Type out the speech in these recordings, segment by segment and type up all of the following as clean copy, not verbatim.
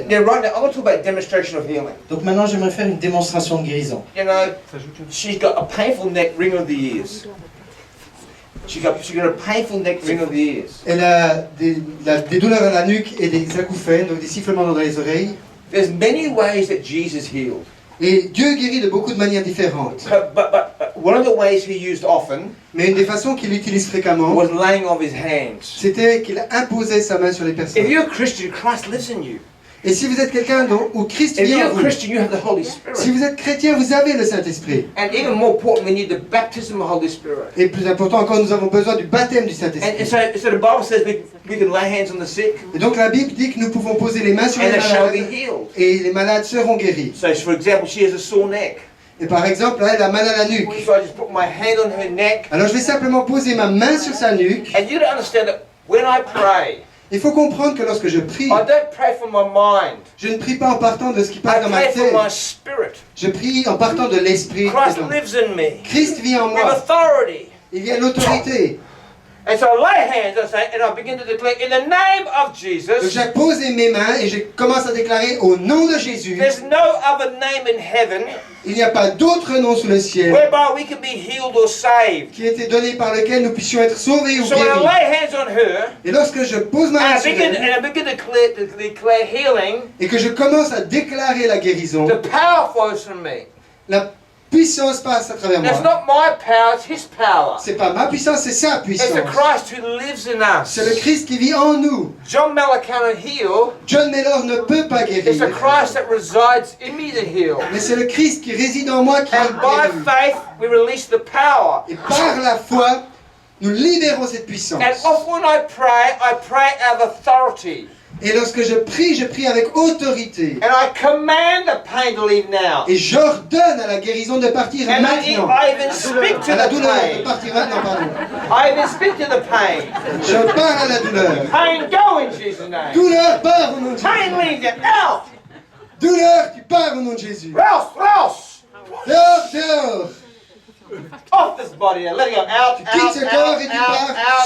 Now, right now, I want to talk about demonstration of healing. Donc maintenant, j'aimerais faire une démonstration de guérison. You know, she's got a painful neck, ring of the ears. She got a painful neck, ring of the ears. Elle a des douleurs à la nuque et des acouphènes, donc des sifflements dans les oreilles. There's many ways that Jesus healed. Et Dieu guérit de beaucoup de manières différentes. But one of the ways he used often Mais une des façons qu'il utilise fréquemment, was laying on his hands. c'était qu'il imposait sa main sur les personnes. If you're a Christian, Christ lives in you. Et si vous êtes quelqu'un où Christ If vit you're en a vous, Christian, you have the Holy si Spirit. vous êtes chrétien, vous avez le Saint-Esprit. And even more important, we need the baptism of the Holy Spirit. Et plus important encore, nous avons besoin du baptême du And Saint-Esprit. so the Bible says we can lay hands on the sick Et donc la Bible dit que nous pouvons poser les mains sur and les they shall be malades healed. et les malades seront guéris. So, for example, she has a sore neck. Et par exemple, là, elle a mal à la nuque. So I just put my hand on her neck. Alors je vais simplement poser ma main sur sa nuque. And you don't understand that when I pray, Il faut comprendre que lorsque je prie, I don't pray from my mind. je ne prie pas en partant de ce qui passe I dans ma pray from tête. my spirit. Je prie en partant de l'Esprit. Christ lives in me. Christ vit en With moi. authority. Il y a l'autorité. And so I lay hands, I say, and I begin to declare, in the name of Donc Jesus, j'ai posé mes mains et je commence à déclarer au nom de Jésus. there's no other name in heaven Il n'y a pas d'autre nom sous le ciel whereby we can be healed or saved. qui a été donné par lequel nous puissions être sauvés ou So when I guéris. lay hands on her, Et lorsque je pose ma and main I sur begin, elle and I begin to declare healing, et que je commence à déclarer la guérison, the power flows from me. la puissance passe à travers That's moi. not my power, it's His power. C'est pas ma puissance, c'est sa It's puissance. the Christ who lives in us. C'est le Christ qui vit en nous. John Mellor cannot heal. John Mellor ne peut pas It's the guérir. Christ that resides in me that heals. Mais c'est le Christ qui réside en moi qui And by guérit. faith, we release the power. Et par la foi, nous libérons cette puissance. And often when I pray out of authority. Et lorsque je prie avec autorité. And I command the pain to leave now. Et j'ordonne à la guérison de partir And maintenant. I even speak to À la the douleur de pain. partir maintenant, pardon. I even speak to the pain. Je parle à la douleur. Pain, go in Jesus' name. Douleur, pars au nom de Pain, Jésus. leave it out. Douleur, tu pars au nom de Jésus. Rouse. Dehors, dehors. Off this body. Let it go. Out, Tu quittes ce corps et tu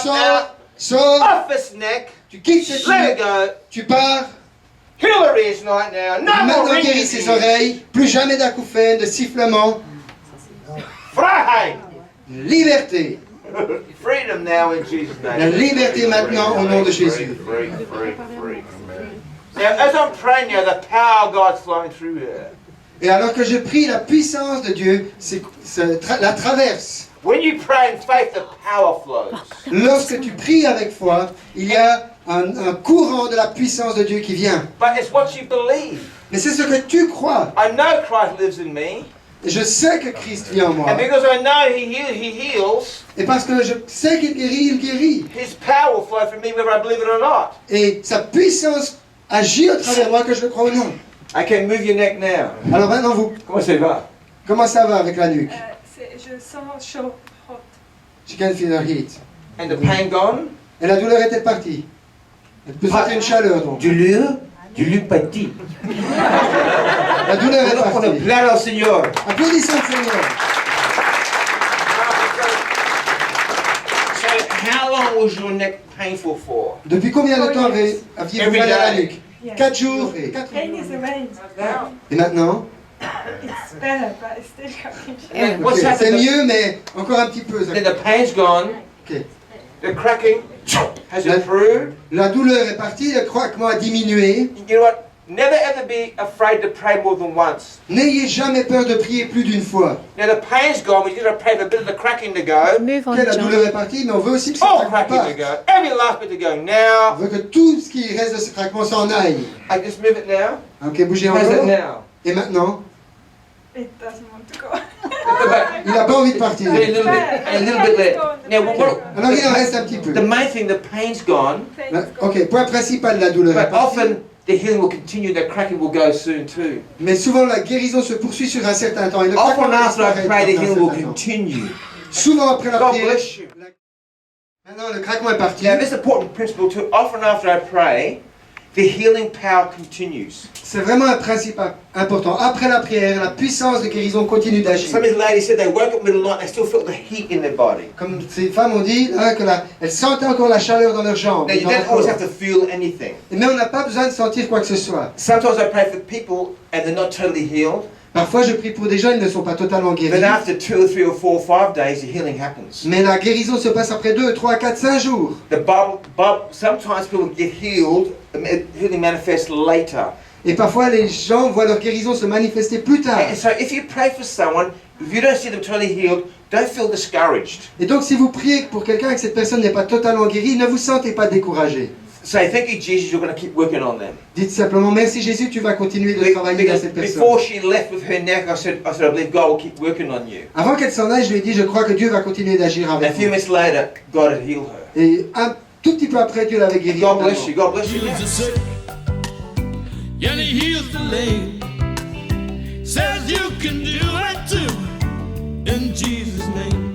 pars. Sors. Off this neck. Tu quittes cette Let it nuque. go. Tu pars. Heal her ears right now. No more Maintenant, ringing guéris in ses the ears. oreilles. Plus jamais d'acouphènes, de sifflements. Freiheit. Liberté. Freedom now in Jesus' La name. liberté maintenant au nom de Jésus. Now, as I'm praying now, the power of God's flowing through her. Et alors que je prie, la puissance de Dieu la traverse. When you pray in faith, the power flows. Lorsque tu pries avec foi, il y a un courant de la puissance de Dieu qui vient. But it's what you believe. Mais c'est ce que tu crois. I know Christ lives in me. Et je sais que Christ vit en moi. And because I know He heals, Et parce que je sais qu'il guérit, il guérit. His power will flow from me whether I believe it or not. Et sa puissance agit au travers de moi, que je le crois ou non. I can move your neck now. Alors maintenant, vous, comment ça va avec la nuque? Je sens chaud, hot. She can feel her heat. And the pain gone? Et la douleur est-elle partie? Elle peut sentir une chaleur donc. Douleur petit. La douleur est On partie. applaudit au Seigneur. Applaudissons le Seigneur. So, how long was your neck painful for? Depuis combien de temps aviez-vous Every mal à la day. nuque? 4 jours et 4 Pain is amazing. Et maintenant? It's better, but it's still cracking. And Ok, what's c'est happened? mieux, mais encore un petit peu. Then the pain's gone. Ok. The cracking has improved. La douleur est partie, le craquement a diminué. You know what? Never ever be afraid to pray more than once. N'ayez jamais peur de prier plus d'une fois. Now the pain's gone. We just got to pray for a bit of the cracking to go. Move on, Ok, la John. douleur est partie, mais on veut aussi que ce All craquement cracking to parte. go. Every last bit to go. On Now, veut que tout ce qui reste de ce craquement s'en aille. I just move it now. Ok, bougez How's it encore. now? Et maintenant? It doesn't want to go. Il n'a pas envie de partir. A little bit, a little bit left. Now, Alors il en reste un petit peu. the main thing, the pain's gone, Là, ok, point principal, la douleur est but partie. often the healing will continue. The cracking will go soon too. Mais souvent la guérison se poursuit sur un certain temps. Et le Often craquement after I disparaît pray, the pendant un healing will certain temps. continue. Souvent après la God prière. bless you. Maintenant le craquement est parti. Now, this important principle too. Often after I pray, the healing power continues. C'est vraiment un principe important. Après la prière, la puissance de guérison continue d'agir. Some of these ladies said they woke up in the middle of the night, they still felt the heat in their body. Comme ces femmes ont dit, hein, elles sentaient encore la chaleur dans leurs jambes. Now, you dans leur don't always corps. have to feel anything. Mais on n'a pas besoin de sentir quoi que ce soit. Sometimes I pray for people and they're not totally healed. Parfois, je prie pour des gens, ils ne sont pas totalement guéris. Then after 2 or 3 or 4 or 5 days, the healing happens. Mais la guérison se passe après 2, 3, 4, 5 jours. Sometimes people get healed, healing manifests later. Et parfois, les gens voient leur guérison se manifester plus tard. And so if you pray for someone, if you don't see them totally healed, don't feel discouraged. Et donc, si vous priez pour quelqu'un et que cette personne n'est pas totalement guérie, ne vous sentez pas découragé. Say, thank you, Jesus, you're going to keep working on them. Dites simplement, merci Jésus, tu vas continuer de travailler dans cette personne. Before she left with her neck, I said, I believe God will keep working on you. Avant qu'elle s'en aille, je lui ai dit, je crois que Dieu va continuer d'agir And a avec few vous. minutes later, God had healed her. Et un tout petit peu après, Dieu l'avait guérie. God bless you. God bless you. Heals the sick, and he heals the lame. Says you can do it too, in Jesus' name.